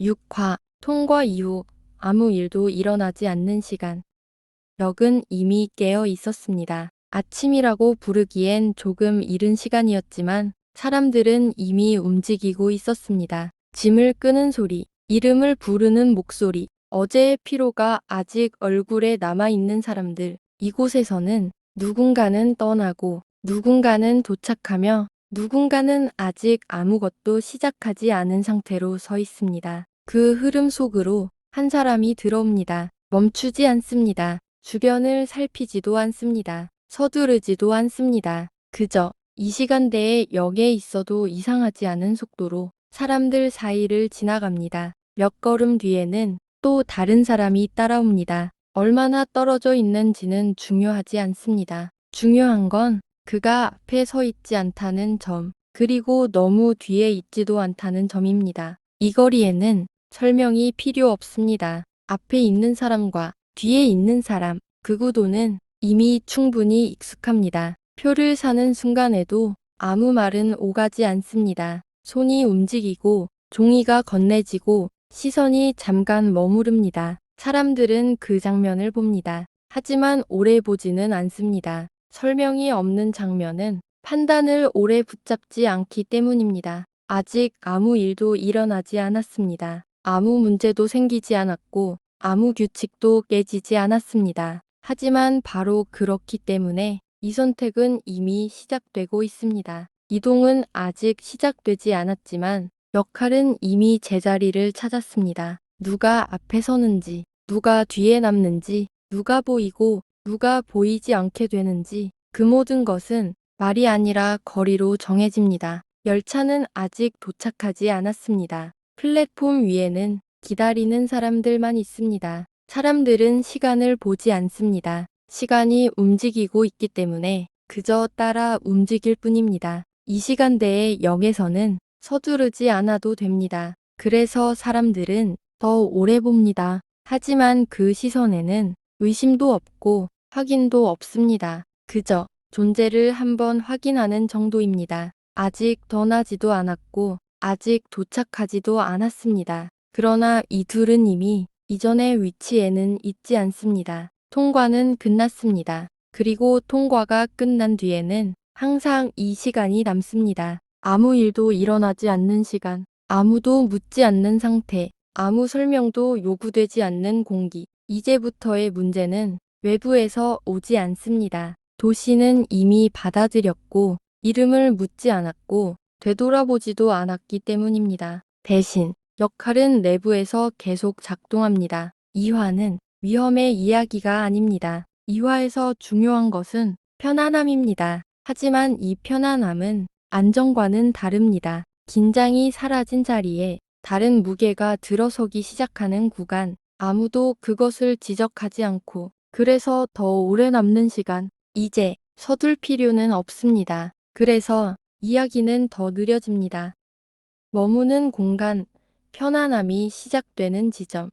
6화 통과 이후 아무 일도 일어나지 않는 시간. 역은 이미 깨어 있었습니다. 아침이라고 부르기엔 조금 이른 시간이었지만 사람들은 이미 움직이고 있었습니다. 짐을 끄는 소리, 이름을 부르는 목소리, 어제의 피로가 아직 얼굴에 남아있는 사람들. 이곳에서는 누군가는 떠나고 누군가는 도착하며 누군가는 아직 아무것도 시작하지 않은 상태로 서 있습니다. 그 흐름 속으로 한 사람이 들어옵니다. 멈추지 않습니다. 주변을 살피지도 않습니다. 서두르지도 않습니다. 그저 이 시간대에 역에 있어도 이상하지 않은 속도로 사람들 사이를 지나갑니다. 몇 걸음 뒤에는 또 다른 사람이 따라옵니다. 얼마나 떨어져 있는지는 중요하지 않습니다. 중요한 건 그가 앞에 서 있지 않다는 점, 그리고 너무 뒤에 있지도 않다는 점입니다. 이 거리에는 설명이 필요 없습니다. 앞에 있는 사람과 뒤에 있는 사람, 그 구도는 이미 충분히 익숙합니다. 표를 사는 순간에도 아무 말은 오가지 않습니다. 손이 움직이고 종이가 건네지고 시선이 잠깐 머무릅니다. 사람들은 그 장면을 봅니다. 하지만 오래 보지는 않습니다. 설명이 없는 장면은 판단을 오래 붙잡지 않기 때문입니다. 아직 아무 일도 일어나지 않았습니다. 아무 문제도 생기지 않았고 아무 규칙도 깨지지 않았습니다. 하지만 바로 그렇기 때문에 이 선택은 이미 시작되고 있습니다. 이동은 아직 시작되지 않았지만 역할은 이미 제자리를 찾았습니다. 누가 앞에 서는지, 누가 뒤에 남는지, 누가 보이고 누가 보이지 않게 되는지 그 모든 것은 말이 아니라 거리로 정해집니다. 열차는 아직 도착하지 않았습니다. 플랫폼 위에는 기다리는 사람들만 있습니다. 사람들은 시간을 보지 않습니다. 시간이 움직이고 있기 때문에 그저 따라 움직일 뿐입니다. 이 시간대의 역에서는 서두르지 않아도 됩니다. 그래서 사람들은 더 오래 봅니다. 하지만 그 시선에는 의심도 없고 확인도 없습니다. 그저 존재를 한번 확인하는 정도입니다. 아직 떠나지도 않았고 아직 도착하지도 않았습니다. 그러나 이 둘은 이미 이전의 위치에는 있지 않습니다. 통과는 끝났습니다. 그리고 통과가 끝난 뒤에는 항상 이 시간이 남습니다. 아무 일도 일어나지 않는 시간, 아무도 묻지 않는 상태, 아무 설명도 요구되지 않는 공기. 이제부터의 문제는 외부에서 오지 않습니다. 도시는 이미 받아들였고 이름을 묻지 않았고 되돌아보지도 않았기 때문입니다. 대신 역할은 내부에서 계속 작동합니다. 이화는 위험의 이야기가 아닙니다. 이화에서 중요한 것은 편안함입니다. 하지만 이 편안함은 안정과는 다릅니다. 긴장이 사라진 자리에 다른 무게가 들어서기 시작하는 구간, 아무도 그것을 지적하지 않고 그래서 더 오래 남는 시간, 이제 서둘 필요는 없습니다. 그래서 이야기는 더 느려집니다. 머무는 공간, 편안함이 시작되는 지점.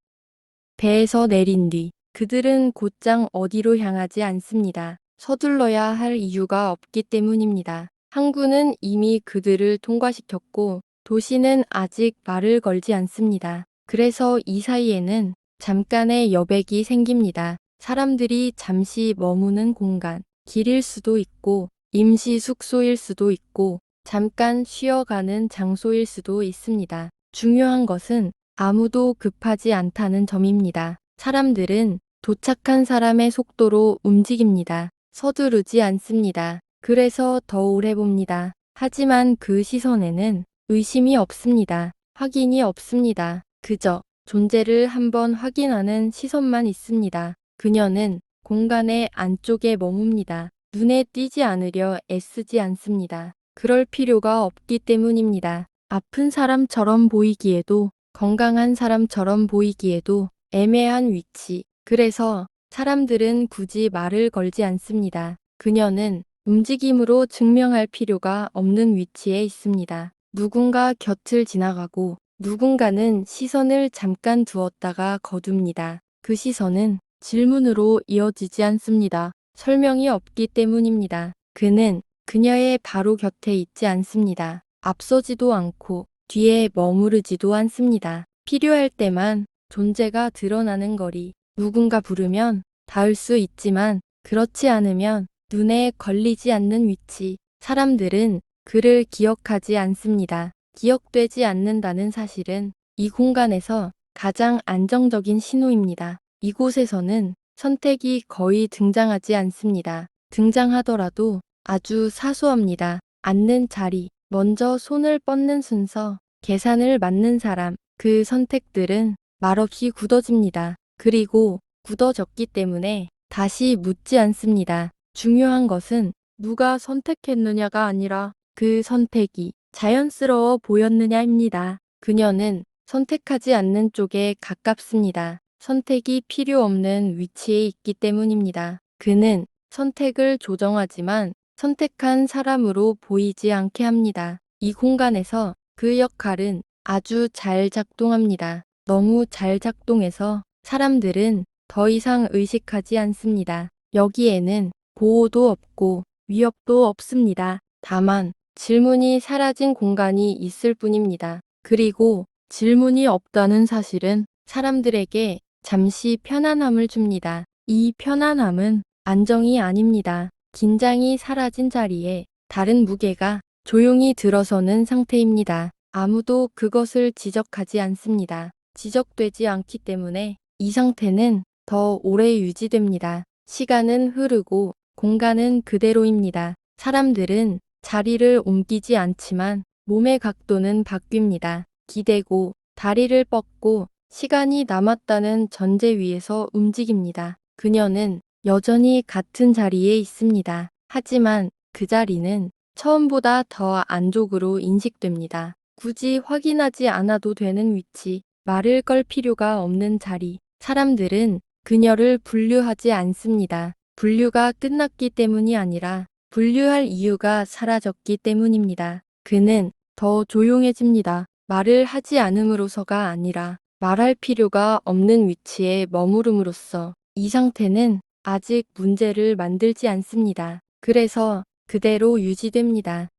배에서 내린 뒤 그들은 곧장 어디로 향하지 않습니다. 서둘러야 할 이유가 없기 때문입니다. 항구는 이미 그들을 통과시켰고 도시는 아직 말을 걸지 않습니다. 그래서 이 사이에는 잠깐의 여백이 생깁니다. 사람들이 잠시 머무는 공간, 길일 수도 있고 임시 숙소일 수도 있고 잠깐 쉬어가는 장소일 수도 있습니다. 중요한 것은 아무도 급하지 않다는 점입니다. 사람들은 도착한 사람의 속도로 움직입니다. 서두르지 않습니다. 그래서 더 오래 봅니다. 하지만 그 시선에는 의심이 없습니다. 확인이 없습니다. 그저 존재를 한번 확인하는 시선만 있습니다. 그녀는 공간의 안쪽에 머뭅니다. 눈에 띄지 않으려 애쓰지 않습니다. 그럴 필요가 없기 때문입니다. 아픈 사람처럼 보이기에도 건강한 사람처럼 보이기에도 애매한 위치. 그래서 사람들은 굳이 말을 걸지 않습니다. 그녀는 움직임으로 증명할 필요가 없는 위치에 있습니다. 누군가 곁을 지나가고 누군가는 시선을 잠깐 두었다가 거둡니다. 그 시선은 질문으로 이어지지 않습니다. 설명이 없기 때문입니다. 그는 그녀의 바로 곁에 있지 않습니다. 앞서지도 않고 뒤에 머무르지도 않습니다. 필요할 때만 존재가 드러나는 거리. 누군가 부르면 닿을 수 있지만 그렇지 않으면 눈에 걸리지 않는 위치. 사람들은 그를 기억하지 않습니다. 기억되지 않는다는 사실은 이 공간에서 가장 안정적인 신호입니다. 이곳에서는 선택이 거의 등장하지 않습니다. 등장하더라도 아주 사소합니다. 앉는 자리, 먼저 손을 뻗는 순서, 계산을 맞는 사람, 그 선택들은 말없이 굳어집니다. 그리고 굳어졌기 때문에 다시 묻지 않습니다. 중요한 것은 누가 선택했느냐가 아니라 그 선택이 자연스러워 보였느냐입니다. 그녀는 선택하지 않는 쪽에 가깝습니다. 선택이 필요 없는 위치에 있기 때문입니다. 그는 선택을 조정하지만 선택한 사람으로 보이지 않게 합니다. 이 공간에서 그 역할은 아주 잘 작동합니다. 너무 잘 작동해서 사람들은 더 이상 의식하지 않습니다. 여기에는 보호도 없고 위협도 없습니다. 다만 질문이 사라진 공간이 있을 뿐입니다. 그리고 질문이 없다는 사실은 사람들에게 잠시 편안함을 줍니다. 이 편안함은 안정이 아닙니다. 긴장이 사라진 자리에 다른 무게가 조용히 들어서는 상태입니다. 아무도 그것을 지적하지 않습니다. 지적되지 않기 때문에 이 상태는 더 오래 유지됩니다. 시간은 흐르고 공간은 그대로입니다. 사람들은 자리를 옮기지 않지만 몸의 각도는 바뀝니다. 기대고 다리를 뻗고 시간이 남았다는 전제 위에서 움직입니다. 그녀는 여전히 같은 자리에 있습니다. 하지만 그 자리는 처음보다 더 안쪽으로 인식됩니다. 굳이 확인하지 않아도 되는 위치, 말을 걸 필요가 없는 자리. 사람들은 그녀를 분류하지 않습니다. 분류가 끝났기 때문이 아니라 분류할 이유가 사라졌기 때문입니다. 그는 더 조용해집니다. 말을 하지 않음으로써가 아니라 말할 필요가 없는 위치에 머무름으로써 이 상태는 아직 문제를 만들지 않습니다. 그래서 그대로 유지됩니다.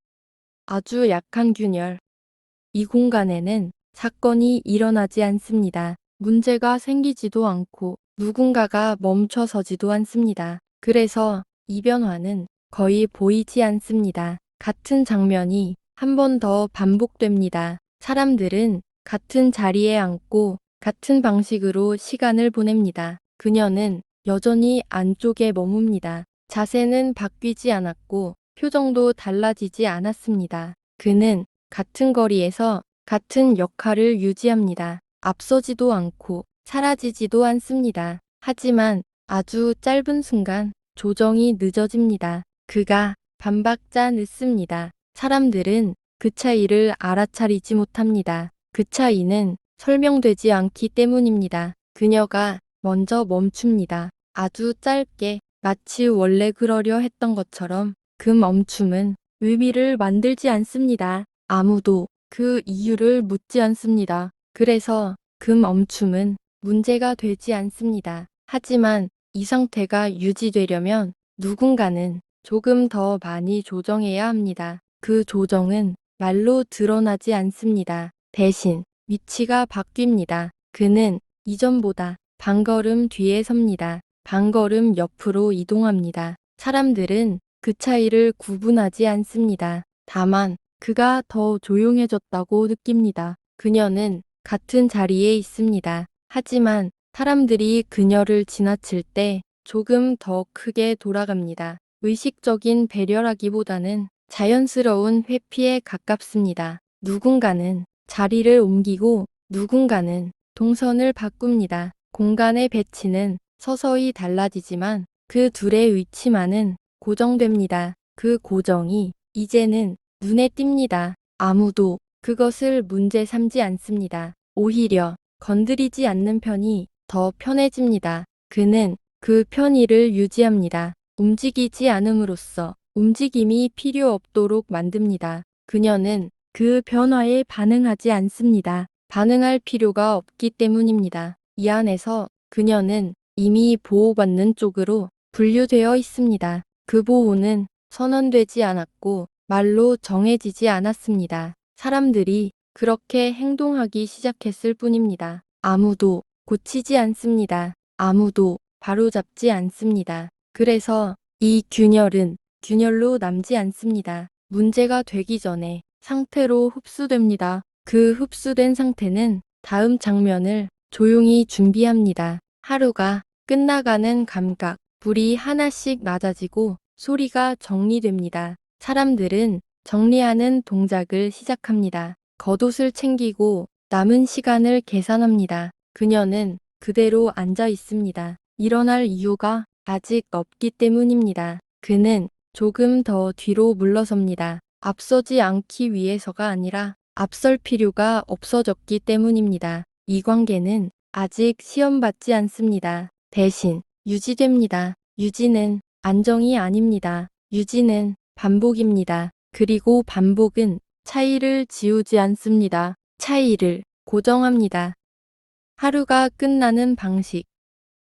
아주 약한 균열. 이 공간에는 사건이 일어나지 않습니다. 문제가 생기지도 않고 누군가가 멈춰서지도 않습니다. 그래서 이 변화는 거의 보이지 않습니다. 같은 장면이 한 번 더 반복됩니다. 사람들은 같은 자리에 앉고 같은 방식으로 시간을 보냅니다. 그녀는 여전히 안쪽에 머뭅니다. 자세는 바뀌지 않았고 표정도 달라지지 않았습니다. 그는 같은 거리에서 같은 역할을 유지합니다. 앞서지도 않고 사라지지도 않습니다. 하지만 아주 짧은 순간 조정이 늦어집니다. 그가 반박자 늦습니다. 사람들은 그 차이를 알아차리지 못합니다. 그 차이는 설명되지 않기 때문입니다. 그녀가 먼저 멈춥니다. 아주 짧게 마치 원래 그러려 했던 것처럼 그 멈춤은 의미를 만들지 않습니다. 아무도 그 이유를 묻지 않습니다. 그래서 그 멈춤은 문제가 되지 않습니다. 하지만 이 상태가 유지되려면 누군가는 조금 더 많이 조정해야 합니다. 그 조정은 말로 드러나지 않습니다. 대신 위치가 바뀝니다. 그는 이전보다 반걸음 뒤에 섭니다. 반걸음 옆으로 이동합니다. 사람들은 그 차이를 구분하지 않습니다. 다만 그가 더 조용해졌다고 느낍니다. 그녀는 같은 자리에 있습니다. 하지만 사람들이 그녀를 지나칠 때 조금 더 크게 돌아갑니다. 의식적인 배려라기보다는 자연스러운 회피에 가깝습니다. 누군가는 자리를 옮기고 누군가는 동선을 바꿉니다. 공간의 배치는 서서히 달라지지만 그 둘의 위치만은 고정됩니다. 그 고정이 이제는 눈에 띕니다. 아무도 그것을 문제 삼지 않습니다. 오히려 건드리지 않는 편이 더 편해집니다. 그는 그 편의를 유지합니다. 움직이지 않음으로써 움직임이 필요 없도록 만듭니다. 그녀는 그 변화에 반응하지 않습니다. 반응할 필요가 없기 때문입니다. 이 안에서 그녀는 이미 보호받는 쪽으로 분류되어 있습니다. 그 보호는 선언되지 않았고 말로 정해지지 않았습니다. 사람들이 그렇게 행동하기 시작했을 뿐입니다. 아무도 고치지 않습니다. 아무도 바로잡지 않습니다. 그래서 이 균열은 균열로 남지 않습니다. 문제가 되기 전에 상태로 흡수됩니다. 그 흡수된 상태는 다음 장면을 조용히 준비합니다. 하루가 끝나가는 감각, 불이 하나씩 낮아지고 소리가 정리됩니다. 사람들은 정리하는 동작을 시작합니다. 겉옷을 챙기고 남은 시간을 계산합니다. 그녀는 그대로 앉아 있습니다. 일어날 이유가 아직 없기 때문입니다. 그는 조금 더 뒤로 물러섭니다. 앞서지 않기 위해서가 아니라 앞설 필요가 없어졌기 때문입니다. 이 관계는 아직 시험받지 않습니다. 대신 유지됩니다. 유지는 안정이 아닙니다. 유지는 반복입니다. 그리고 반복은 차이를 지우지 않습니다. 차이를 고정합니다. 하루가 끝나는 방식.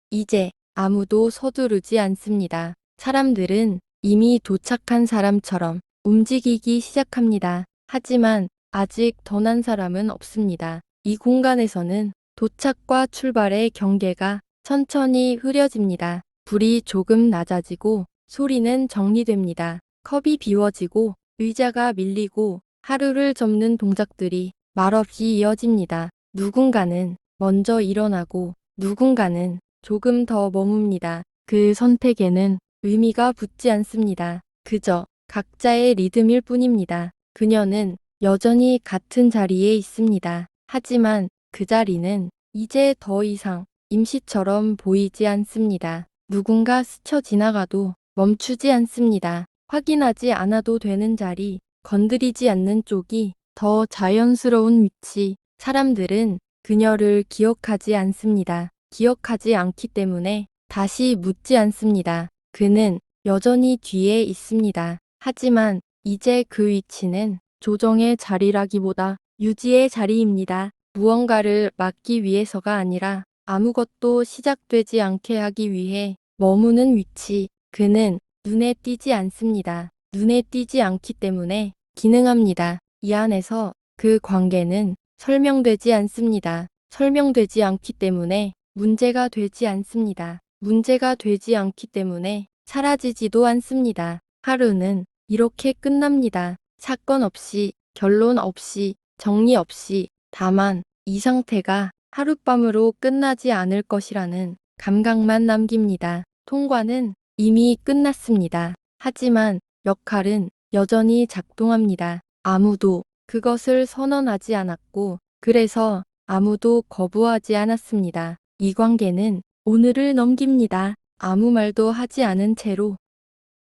이제 아무도 서두르지 않습니다. 사람들은 이미 도착한 사람처럼 움직이기 시작합니다. 하지만 아직 떠난 사람은 없습니다. 이 공간에서는 도착과 출발의 경계가 천천히 흐려집니다. 불이 조금 낮아지고 소리는 정리됩니다. 컵이 비워지고 의자가 밀리고 하루를 접는 동작들이 말없이 이어집니다. 누군가는 먼저 일어나고 누군가는 조금 더 머뭅니다. 그 선택에는 의미가 붙지 않습니다. 그저 각자의 리듬일 뿐입니다. 그녀는 여전히 같은 자리에 있습니다. 하지만 그 자리는 이제 더 이상 임시처럼 보이지 않습니다. 누군가 스쳐 지나가도 멈추지 않습니다. 확인하지 않아도 되는 자리, 건드리지 않는 쪽이 더 자연스러운 위치. 사람들은 그녀를 기억하지 않습니다. 기억하지 않기 때문에 다시 묻지 않습니다. 그는 여전히 뒤에 있습니다. 하지만 이제 그 위치는 조정의 자리라기보다 유지의 자리입니다. 무언가를 막기 위해서가 아니라 아무것도 시작되지 않게 하기 위해 머무는 위치. 그는 눈에 띄지 않습니다. 눈에 띄지 않기 때문에 기능합니다. 이 안에서 그 관계는 설명되지 않습니다. 설명되지 않기 때문에 문제가 되지 않습니다. 문제가 되지 않기 때문에 사라지지도 않습니다. 하루는 이렇게 끝납니다. 사건 없이, 결론 없이, 정리 없이. 다만 이 상태가 하룻밤으로 끝나지 않을 것이라는 감각만 남깁니다. 통과는 이미 끝났습니다. 하지만 역할은 여전히 작동합니다. 아무도 그것을 선언하지 않았고 그래서 아무도 거부하지 않았습니다. 이 관계는 오늘을 넘깁니다. 아무 말도 하지 않은 채로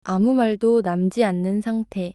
아무 말도 남지 않는 상태.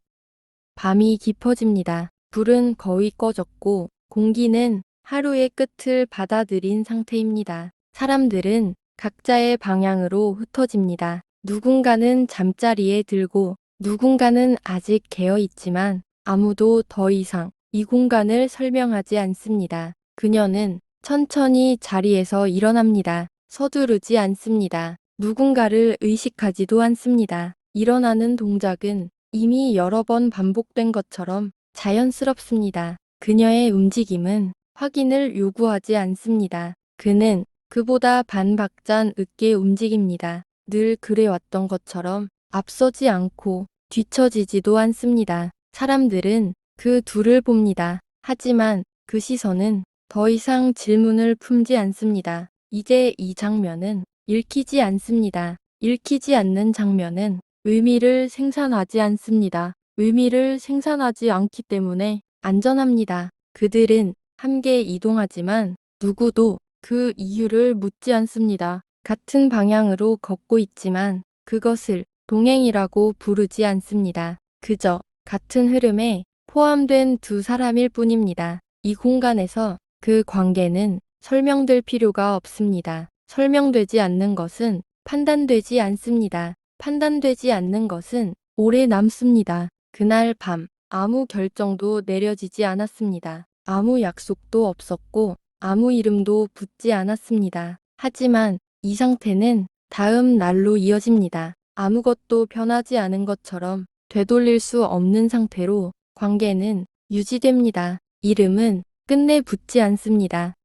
밤이 깊어집니다. 불은 거의 꺼졌고 공기는 하루의 끝을 받아들인 상태입니다. 사람들은 각자의 방향으로 흩어집니다. 누군가는 잠자리에 들고 누군가는 아직 깨어 있지만 아무도 더 이상 이 공간을 설명하지 않습니다. 그녀는 천천히 자리에서 일어납니다. 서두르지 않습니다. 누군가를 의식하지도 않습니다. 일어나는 동작은 이미 여러 번 반복된 것처럼 자연스럽습니다. 그녀의 움직임은 확인을 요구하지 않습니다. 그는 그보다 반박잔 늦게 움직입니다. 늘 그래왔던 것처럼 앞서지 않고 뒤처지지도 않습니다. 사람들은 그 둘을 봅니다. 하지만 그 시선은 더 이상 질문을 품지 않습니다. 이제 이 장면은 읽히지 않습니다. 읽히지 않는 장면은 의미를 생산하지 않습니다. 의미를 생산하지 않기 때문에 안전합니다. 그들은 함께 이동하지만 누구도 그 이유를 묻지 않습니다. 같은 방향으로 걷고 있지만 그것을 동행이라고 부르지 않습니다. 그저 같은 흐름에 포함된 두 사람일 뿐입니다. 이 공간에서 그 관계는 설명될 필요가 없습니다. 설명되지 않는 것은 판단되지 않습니다. 판단되지 않는 것은 오래 남습니다. 그날 밤 아무 결정도 내려지지 않았습니다. 아무 약속도 없었고 아무 이름도 붙지 않았습니다. 하지만 이 상태는 다음 날로 이어집니다. 아무것도 변하지 않은 것처럼 되돌릴 수 없는 상태로 관계는 유지됩니다. 이름은 끝내 붙지 않습니다.